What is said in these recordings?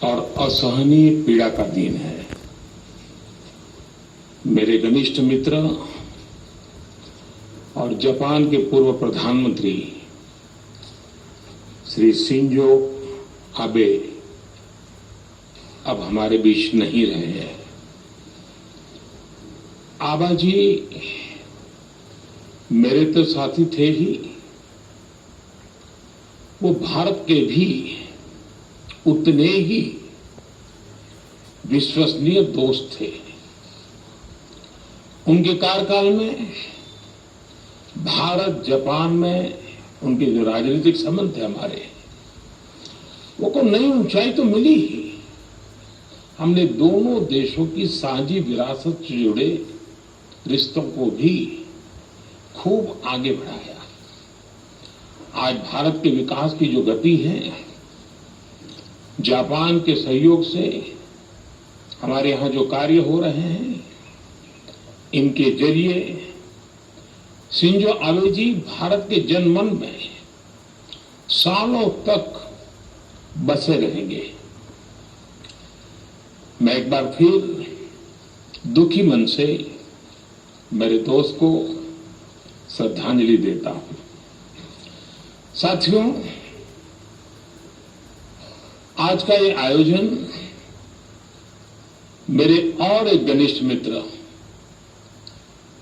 और असहनीय पीड़ा का दिन है। मेरे घनिष्ठ मित्र और जापान के पूर्व प्रधानमंत्री श्री शिंजो आबे अब हमारे बीच नहीं रहे हैं। आबा जी मेरे तो साथी थे ही, वो भारत के भी उतने ही विश्वसनीय दोस्त थे। उनके कार्यकाल में भारत जापान में उनके जो राजनीतिक संबंध थे हमारे, वो को नई ऊंचाई तो मिली ही। हमने दोनों देशों की साझी विरासत से जुड़े रिश्तों को भी खूब आगे बढ़ाया। आज भारत के विकास की जो गति है, जापान के सहयोग से हमारे यहां जो कार्य हो रहे हैं, इनके जरिए शिंजो आबे जी भारत के जनमन में सालों तक बसे रहेंगे। मैं एक बार फिर दुखी मन से मेरे दोस्त को श्रद्धांजलि देता हूं। साथियों, आज का ये आयोजन मेरे और एक घनिष्ठ मित्र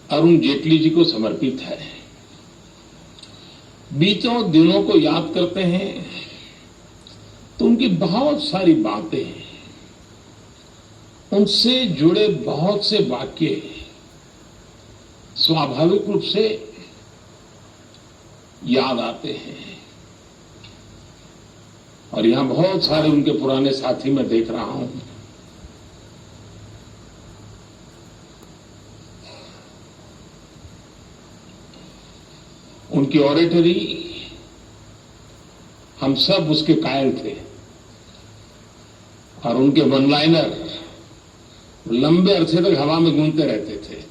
अरुण जेटली जी को समर्पित है। बीतों दिनों को याद करते हैं तो उनकी बहुत सारी बातें, उनसे जुड़े बहुत से वाक्य स्वाभाविक रूप से याद आते हैं। और यहां बहुत सारे उनके पुराने साथी मैं देख रहा हूं। उनकी ऑरेटरी हम सब उसके कायल थे और उनके वन लाइनर लंबे अरसे तक हवा में गूंजते रहते थे।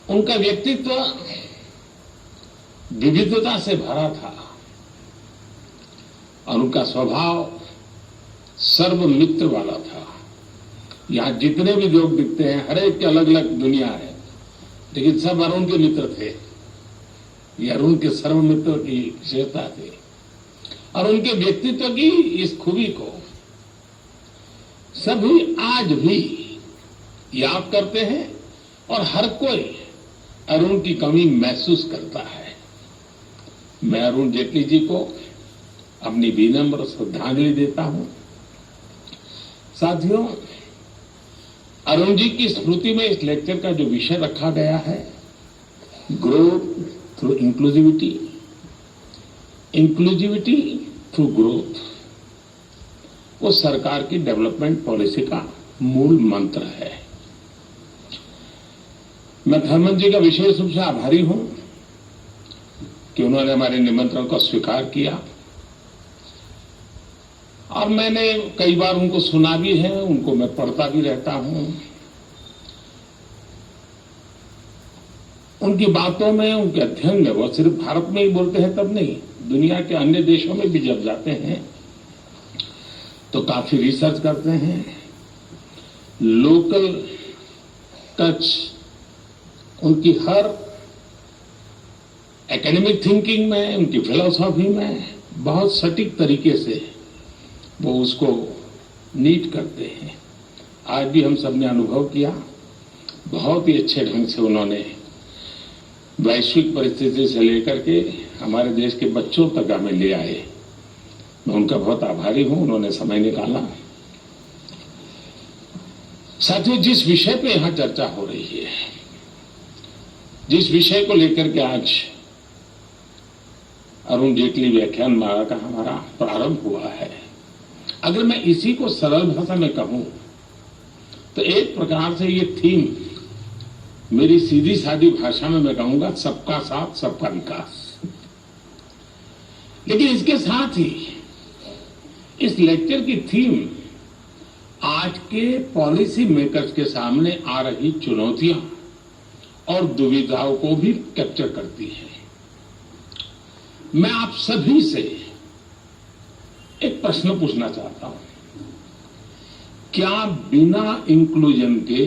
उनका व्यक्तित्व विविधता से भरा था और उनका स्वभाव सर्वमित्र वाला था। यहां जितने भी लोग दिखते हैं, हर एक की अलग अलग दुनिया है, लेकिन सब अरुण के मित्र थे। ये अरुण के सर्वमित्र की विशेषता थी और उनके व्यक्तित्व की इस खूबी को सभी आज भी याद करते हैं और हर कोई अरुण की कमी महसूस करता है। मैं अरुण जेटली जी को अपनी विनम्र श्रद्धांजलि देता हूं। साथियों, अरुण जी की स्मृति में इस लेक्चर का जो विषय रखा गया है, growth through inclusivity, inclusivity through growth, वो सरकार की डेवलपमेंट पॉलिसी का मूल मंत्र है। मैं प्रधानमंत्री जी का विशेष रूप से आभारी हूं कि उन्होंने हमारे निमंत्रण को स्वीकार किया और मैंने कई बार उनको सुना भी है, उनको मैं पढ़ता भी रहता हूं। उनकी बातों में, उनके अध्ययन में, वो सिर्फ भारत में ही बोलते हैं तब नहीं, दुनिया के अन्य देशों में भी जब जाते हैं तो काफी रिसर्च करते हैं। लोकल टच उनकी हर एकेडमिक थिंकिंग में, उनकी फिलॉसफी में बहुत सटीक तरीके से वो उसको नीट करते हैं। आज भी हम सब ने अनुभव किया, बहुत ही अच्छे ढंग से उन्होंने वैश्विक परिस्थिति से लेकर के हमारे देश के बच्चों तक हमें ले आए। मैं उनका बहुत आभारी हूं, उन्होंने समय निकाला। साथियों, जिस विषय पे यहां चर्चा हो रही है, जिस विषय को लेकर के आज अरुण जेटली व्याख्यान माला का हमारा प्रारंभ हुआ है, अगर मैं इसी को सरल भाषा में कहूं तो एक प्रकार से ये थीम, मेरी सीधी सादी भाषा में मैं कहूंगा, सबका साथ सबका विकास। लेकिन इसके साथ ही इस लेक्चर की थीम आज के पॉलिसी मेकर्स के सामने आ रही चुनौतियां और दुविधाओं को भी कैप्चर करती है। मैं आप सभी से एक प्रश्न पूछना चाहता हूं, क्या बिना इंक्लूजन के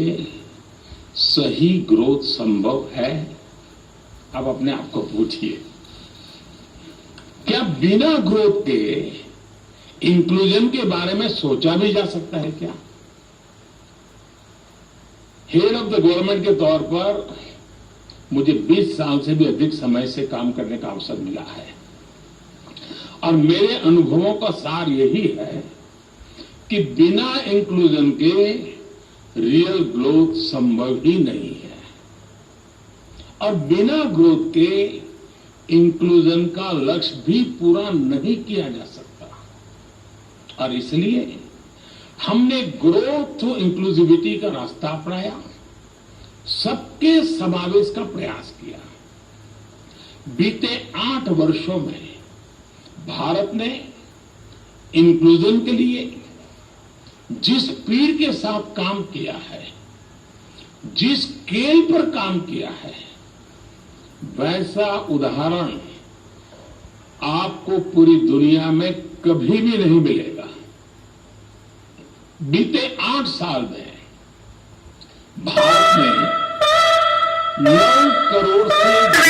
सही ग्रोथ संभव है? अब अपने आप को पूछिए, क्या बिना ग्रोथ के इंक्लूजन के बारे में सोचा भी जा सकता है क्या? हेड ऑफ द गवर्नमेंट के तौर पर मुझे 20 साल से भी अधिक समय से काम करने का अवसर मिला है और मेरे अनुभवों का सार यही है कि बिना इंक्लूजन के रियल ग्रोथ संभव ही नहीं है और बिना ग्रोथ के इंक्लूजन का लक्ष्य भी पूरा नहीं किया जा सकता और इसलिए हमने ग्रोथ थ्रू इंक्लूसिविटी का रास्ता अपनाया, सबके समावेश का प्रयास किया। बीते 8 वर्षों में भारत ने इंक्लूजन के लिए जिस स्पीड के साथ काम किया है, जिस स्केल पर काम किया है, वैसा उदाहरण आपको पूरी दुनिया में कभी भी नहीं मिलेगा। बीते 8 साल में भारत ने 9 करोड़ से